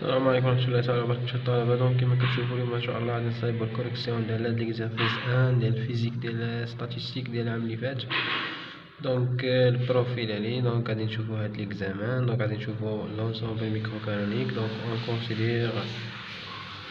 السلام عليكم ورحمة الله تعالى وبركاته الطلبة. دونك كيما كتشوفوا اليوم ان شاء الله غادي نصايبو الكوريكسيون ديال هاد ليكزارسيس 1 ديال الفيزيك ديال ستاتيستيك ديال العام اللي فات. دونك البروفيل عليه. دونك غادي نشوفوا هاد ليكزامان. دونك غادي نشوفوا لونسومبل ميكروكانونيك. دونك اون كونسيدير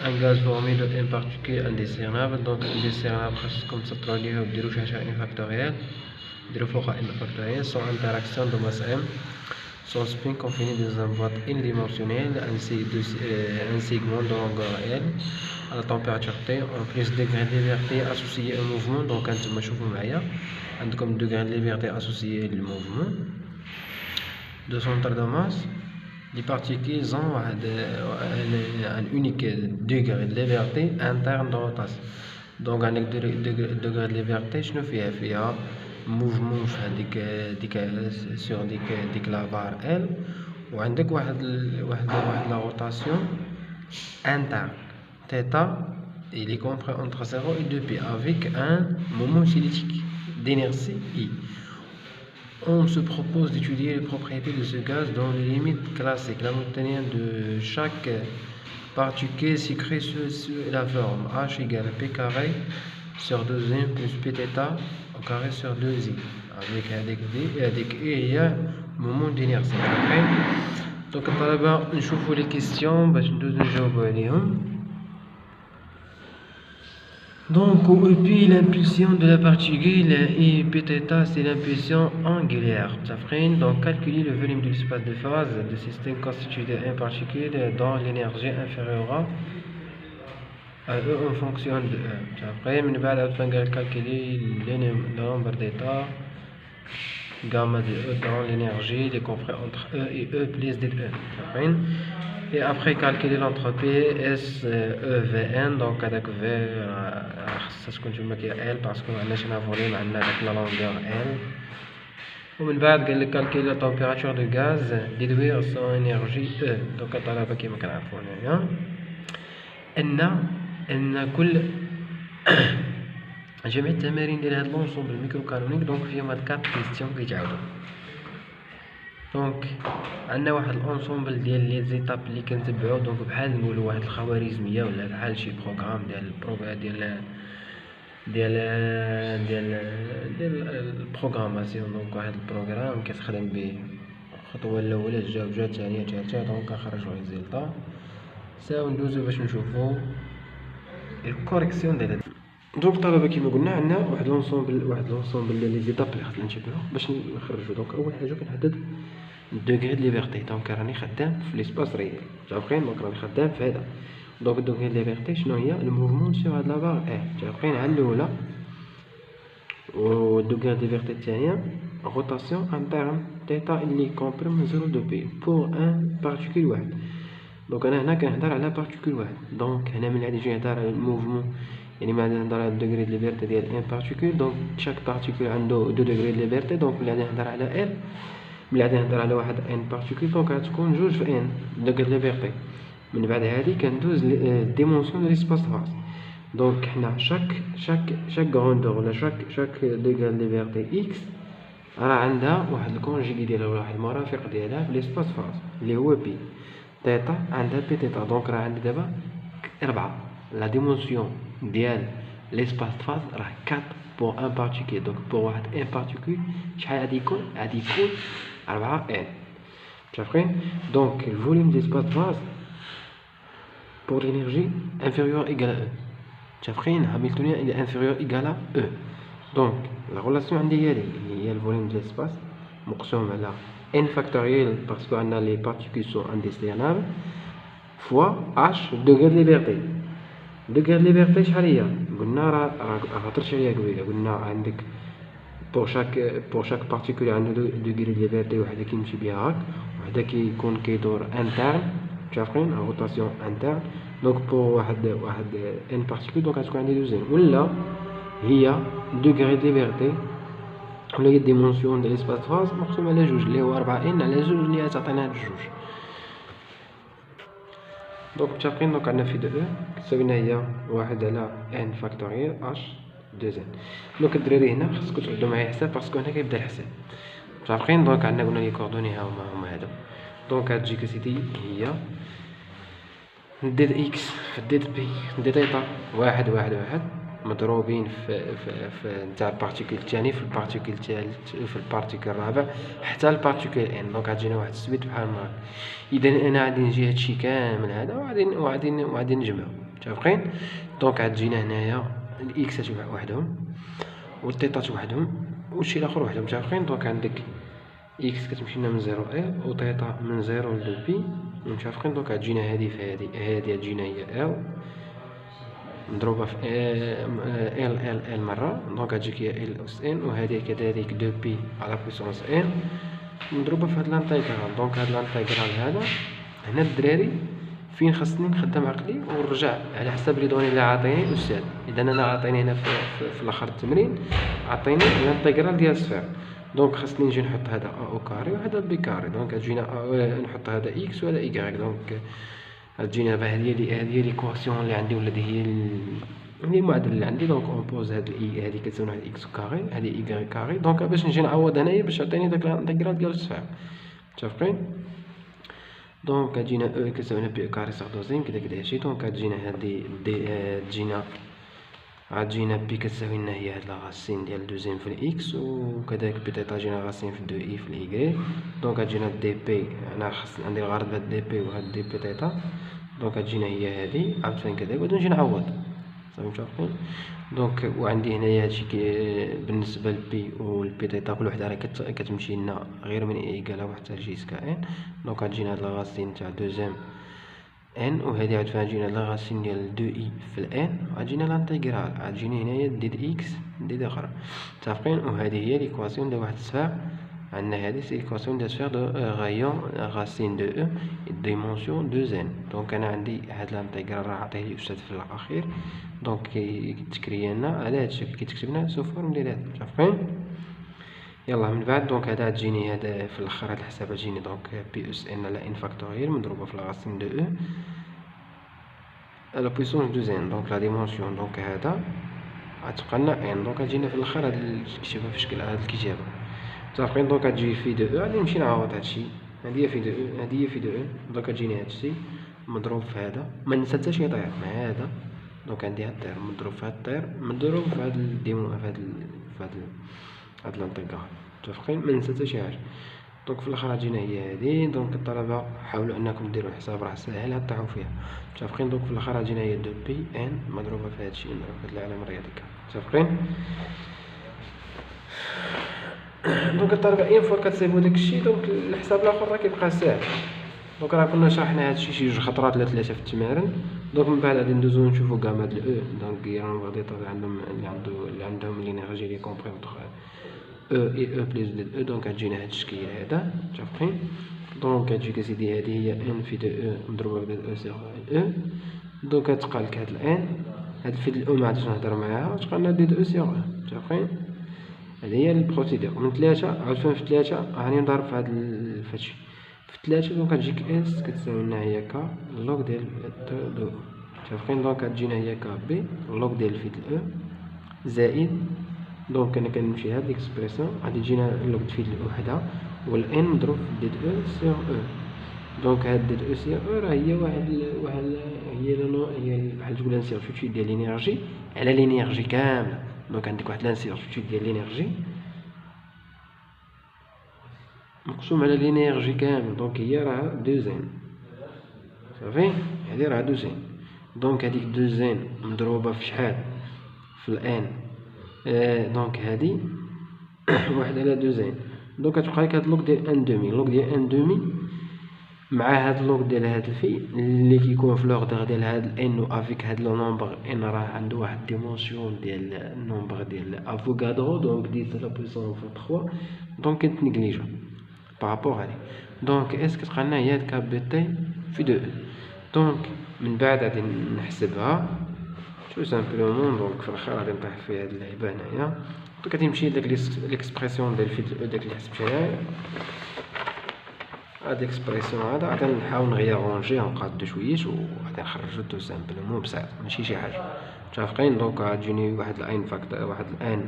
ان غاز فورمي دو ان بارتيكول انديسيرنابل. دونك انديسيرنابل خاصكم تسطروا عليه وديروا شي حاجه ان فاكتوريال، ديروا فوقها ان فاكتوريال سون انتراكسيون دو ماس ام. Son spin confiné dans une boîte unidimensionnelle, un segment de longueur L à la température T, en plus degré de liberté associé au mouvement. Donc, quand je me comme degré de liberté associé au mouvement de centre de masse, les particules ont un unique degré de liberté interne de rotation. Donc, avec degré de liberté, je ne fais pas mouvement sur la barre L, ou عندك واحد la rotation interne θ, il est compris entre 0 et 2π avec un moment cinétique d'inertie I. On se propose d'étudier les propriétés de ce gaz dans les limites classiques. La montagnière de chaque particule s'écrit sous la forme H égale P carré sur 2m plus Pθ au carré sur 2i avec D et avec E il y a moment d'inertie. Donc الطلبة نشوفوا les questions باش ندوزو نجاوبوا عليهم. Donc OP l'impulsion de la particule et Pθ c'est l'impulsion angulaire. Donc calculer le volume de l'espace de phase du système constitué d'une particule dont l'énergie inférieure à E en fonction de E. Après, من بعد calculer le nombre d'états gamma de E dans l'énergie les compris entre E et E plus de E. Et après calculer l'entropie SEVN. Donc avec V خاصها تكون تما L parce que عندناش هنا فوليوم عندنا داك لا لونغور L. ومن بعد قال لك calculer la température du gaz déduire son énergie E. donc الطلبة كيما كنعرفوا هنايا ان كل جميع التمارين ديال هاد لونسومبل ميكروكانونيك دونك فيهم هاد 4 كيستيون كيتعاودوا. دونك عندنا واحد الانسومبل ديال لي زيتاب اللي كنتبعو. دونك بحال نقولوا واحد الخوارزميه ولا بحال شي بروغرام ديال البروغراماسيون. دونك واحد البروغرام كتخدم به الخطوه الاولى جا الثانيه الثالثه. دونك كنخرجوا ريزلطا ساو ندوزو باش نشوفوا الكوريكسيون ديال. دونك طلبه كيما قلنا عندنا واحد لونسومبل ديال لي زيتاب اللي خصنا نتبعوه باش نخرجوا. دونك اول حاجه كنحدد الدوغري دو ليبرتي. دونك راني خدام في ليسباس ريال جابقين. دونك راني خدام في هذا. دونك الدوغري دو ليبرتي شنو هي؟ الموفمون سور هاد لابار جابقين على الاولى. والدوغري دو ليبرتي الثانيه روتاسيون انترن تيتا اللي كومبري من 0 ل 2 بور ان بارتيكول واحد. دونك انا هنا كنهضر على بارتيكول واحد. دونك هنا ملي غادي نجي نهضر على الموفمون يعني ما نهضر على الدوغري دو ليبرتي ديال ان بارتيكول. دونك شاك بارتيكول عنده 2 دوغري دو ليبرتي. دونك ملي غادي نهضر على ال ملي غادي نهضر على واحد ان بارتيكول دونك غتكون جوج في ان دوغري دو ليبرتي. من بعد هادي كندوز ديمونسيون دو ليسباس فاز. دونك حنا شاك غروندور ولا شاك دوغري دو ليبرتي اكس راه عندها واحد الكونجيغي ديالها ولا واحد المرافق ديالها في ليسباس فاز اللي هو بي. تيتا عندها بي تيتا. دونك راه عندي دابا 4. لا ديمونسيون ديال ليسباس فاز راه 4 بور ان بارتيكول. دونك بور واحد ان بارتيكول شحال غادي يكون؟ 4 ان. متفقين؟ دونك الفوليوم ديال ليسباس فاز pour l'énergie inférieure égale à E. متفقين؟ هاملتونيان il est inférieur égale à E. donc la relation عندي هي الفوليوم ديال ليسباس مقسوم على n فاكتوريال باسكو عندنا لي بارتيكول سون انديسيرنابل فوا h دوغري دو ليبرتي. دوغري دو ليبرتي شحال هي؟ قلنا راه هضرت عليها قبيله. قلنا عندك بور شاك بارتيكول عنده دوغري دو ليبرتي وحده كيمشي بها هاك وحده كيكون كيدور انترن. متفقين؟ روتاسيون انترن. دونك بور واحد ان بارتيكول دونك غتكون عندي دوزين ولا هي دوغري دو ليبرتي ولا هي ديمونسيون ديال ليسباس فاز مقسوم على جوج اللي هو 4 ان على جوج اللي تعطينا جوج. دونك متفقين؟ دونك عندنا في دو او كتساوينا هي واحد على ان فاكتوريال اش 2 ان. دونك الدراري هنا خاصكم تعدوا معايا حساب باسكو هنا كيبدا الحساب. متفقين؟ دونك عندنا قلنا لي كوردوني هما هادو. دونك هاد جي كي سيتي هي ديد اكس في ديد بي دي تيتا واحد واحد واحد مضروبين في نتاع البارتيكل الثاني في البارتيكل الثالث في البارتيكل الرابع حتى البارتيكل ان. دونك غتجينا واحد السويت بحال هكا. اذا انا غادي نجي هادشي كامل هذا وغادي نجمعو متفقين. دونك غتجينا هنايا الاكسات وحدهم والتيتات وحدهم والشي الاخر وحدهم متفقين. دونك عندك اكس كتمشي لنا من 0 ال وتيتا من 0 ل بي متفقين. دونك غتجينا هادي في هادي غتجينا هي ال مضروبة في ال مرة. دونك غتجيك هي ال أس ان وهادي كذلك دو بي على بويسونس ان مضروبة في هاد لانتيغرال. دونك هاد لانتيغرال هذا هنا الدراري فين خاصني نخدم عقلي ونرجع على حسب لي دوني اللي عاطيني الأستاذ. إذا أنا عاطيني هنا في الآخر التمرين عاطيني لانتيغرال ديال الصفر. دونك خاصني نجي نحط هذا أو كاري وهذا بي كاري. دونك غتجينا نحط هذا إكس وهذا إيكغيك. دونك غتجينا دابا هذه هي ليكواسيون اللي عندي ولا هي المعادله اللي عندي. دونك اونبوز هاد الاي هذه كتساوي واحد اكس كاري هذه اي كاري. دونك باش نجي نعوض هنايا باش يعطيني داك الانتيغرال ديال الصفر متفقين. دونك غتجينا او كتساوي بي كاري صح دوزيام كدا كدا هادشي. دونك غتجينا هادي غتجينا بي كتساوي لنا هي هاد لاغاسين ديال دوزيام في الاكس وكذلك بي تيتا جينا غاسين في دو اي في الايكغيك. دونك غتجينا دي بي انا خاص عندي الغرض بهاد دي بي وهاد دي بي تيتا. دونك غتجينا هي هادي عاوتاني كذلك غادي نجي نعوض صافي متفقين. دونك وعندي هنايا هادشي بالنسبه لبي والبي تيتا كل وحده راه كتمشي لنا غير من ايكال واحد حتى جيسكا ان. دونك غتجينا هاد لاغاسين تاع دوزيام ان وهذه عاد جينا لاغاسين ديال دو اي في الان وغتجينا لانتيغرال غتجيني هنايا ديد اكس ديد اخرى متفقين. وهذه هي ليكواسيون ديال واحد الصفر. عندنا هذه سي ليكواسيون ديال صفر دو غايون غاسين دو او ديمونسيون دو زين. دونك انا عندي هاد لانتيغرال راه عطيه لي الاستاذ في الاخير. دونك كيتكري لنا على هاد الشكل كيتكتب لنا سو فورم ديال هذا متفقين. يلا من بعد دونك هذا تجيني هذا في الاخر هاد الحساب تجيني دونك بي اس ان على ان فاكتوريال مضروبه في لاغاسين دو او على بويسونس دو زين. دونك لا ديمونسيون دونك هذا غتبقى لنا ان. دونك غتجينا في الاخر هاد الكتابه في شكل هاد الكتابه متفقين. دونك غتجي في دو او غادي نمشي نعوض هادشي. هادي هي في دو او هادي هي في دو او. دونك غتجيني هادشي مضروب في هذا ما ننسى حتى شي يطير مع هذا. دونك عندي هاد الطير مضروب في هاد الطير مضروب في هاد الديمو في هاد لانتيغرال متفقين. ما ننسى حتى شي حاجه. دونك في الاخر غتجينا هي هادي. دونك الطلبه حاولوا انكم ديروا الحساب راه ساهل طيحوا فيها متفقين. دونك في الاخر غتجينا هي دو بي ان مضروبه في هادشي مضروبه في هاد العلامه الرياضيه متفقين. دونك الطلبه اين فوا كتسيبوا داكشي دونك الحساب الاخر راه كيبقى ساهل. دونك راه كنا شرحنا هادشي شي جوج خطرات ولا ثلاثه في التمارين. دونك من بعد غادي ندوزو نشوفو كاع هاد الاو. دونك يرون غادي يطلع عندهم اللي عندهم لينيرجي لي كومبريمتر او اي او بليس ديال او. دونك غتجينا هاد الشكل هذا متفقين. دونك غتجيك اسيدي هادي هي ان في دو او مضروبه في او سيغ او. دونك غتبقى لك هاد الان هاد في الاو ما عادش نهضر معاها تبقى لنا دي او سيغ او متفقين. هذه هي البروسيدور. من 3 عاوتاني في 3 راني نضرب في هاد هادشي في 3. دونك غتجيك اس كتساوي لنا هي ك لوغ ديال دو متفقين. دونك غتجينا هي ك بي لوغ ديال في الاو زائد. دونك انا كنمشي هاد ليكسبريسيون غادي تجينا لوغ في الاو وحده والان مضروب في ديد او سيغ او. دونك هاد ديد او سيغ او راه هي واحد هي بحال تقول انسيرتوت ديال لينيرجي على لينيرجي كامله. دونك عندك واحد لانسيرتوت ديال لينيرجي مقسوم على لينيرجي كامل. دونك هي راه دو زين صافي هادي راه دو زين. دونك هاديك دو زين مضروبه في شحال في الان. دونك هادي واحد على دو زين. دونك كتبقى لك هاد لوغ ديال ان دومي لوغ ديال ان دومي مع هاد لوغ ديال هاد الفي اللي كيكون في لوغ ديال هاد الان و افيك هاد لو نومبر ان راه عنده واحد ديمونسيون ديال النومبر ديال افوغادرو. دونك 10 لا بويسونس 3. دونك كنتنيغليجا بارابور عليه. دونك اس كتبقى لنا هي هاد كاب بي تي في دو. دونك من بعد غادي نحسبها تو سامبلومون. دونك في الاخر غادي نطيح في هاد اللعيبه هنايا. دونك غادي نمشي لداك ليكسبرسيون ديال في داك اللي حسبتها هنايا هاد ليكسبرسيون هذا غادي نحاول نغيرونجيه نقاد شويش وغادي نخرجو تو سامبلومون بسيط ماشي شي حاجه متفقين. دونك غتجيني واحد الان فاكتور واحد الان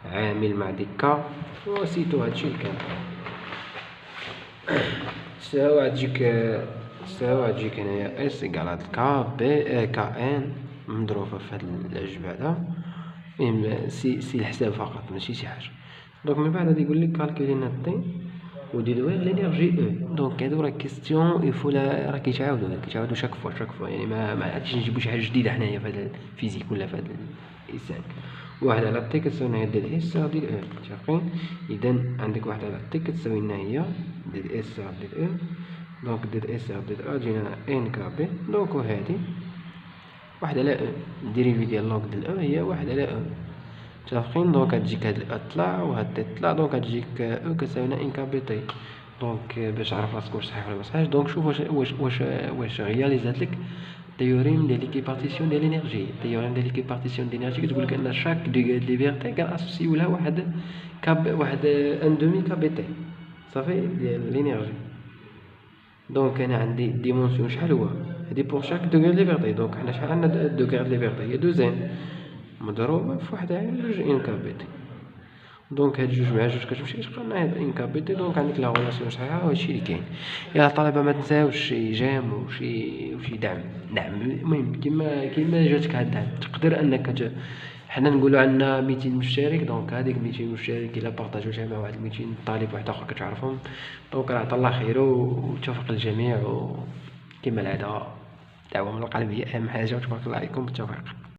عامل مع ديك كا وسيتو هادشي الكامل تساوي غتجيك تساوي غتجيك هنايا اس إيكالات كا بي كا ان مضروبة في هاد الجوج بعدا، المهم سي الحساب فقط ماشي شي حاجة. دونك من بعد غادي يقولك كالكولي لنا تي وديدوها لينيرجي او. دونك هادو راه كيستيون يفو راه كيتعاودو شاك فوا يعني ما عادش نجيبو شي حاجة جديدة حنايا في هاد الفيزيك ولا في هاد الإنسان. واحد على تي كتساوي لنا ديال اس غادي او، متفقين؟ إذا عندك واحد على تي كتساوي لنا هي ديال اس غادي او، دونك ديال اس غادي او تجينا ان كا بي. دونك وهادي واحد على او، الديريفي ديال لوغ ديال او هي واحد على او، متفقين؟ دونك غتجيك هاد الأ طلع وهاد تي طلع، دونك غتجيك او كتساوي لنا ان كا بي تي. دونك باش تعرف راسك واش صحيح ولا مصحيحش، دونك شوف واش رياليزاتلك تhéorème de l'équipartition de l'énergie. التيوريم ديال l'équipartition de l'énergie كتقولك ان شاك دوغري دو ليبرتي كنأسوسيو لها واحد ان دومي كا بي تي صافي ديال لينيرجي. دونك انا عندي ديمونسيون شحال هو هادي بور شاك دوغري ليبرتي. دونك حنا شحال عندنا دوغري ليبرتي هي 2 مضروبة في 1/2 ان كا بي تي. دونك هاد جوج مع جوج كتمشي كتبقى لنا هاد ان كا بي تي. دونك عندك لا غولاسيون صحيحة وهادشي اللي كاين. يا الطلبة ما تنساوش شي جيم وشي دعم المهم كيما جاتك هاد الدعم تقدر انك حنا نقولو عندنا 200 مشترك. دونك هاديك 200 مشترك الا بارطاجوتها مع واحد 200 طالب واحد اخر كتعرفهم. دونك راه عطا الله خير وتوفق للجميع، وكما العادة دعوة من القلب هي اهم حاجة، وتبارك الله عليكم بالتوفيق.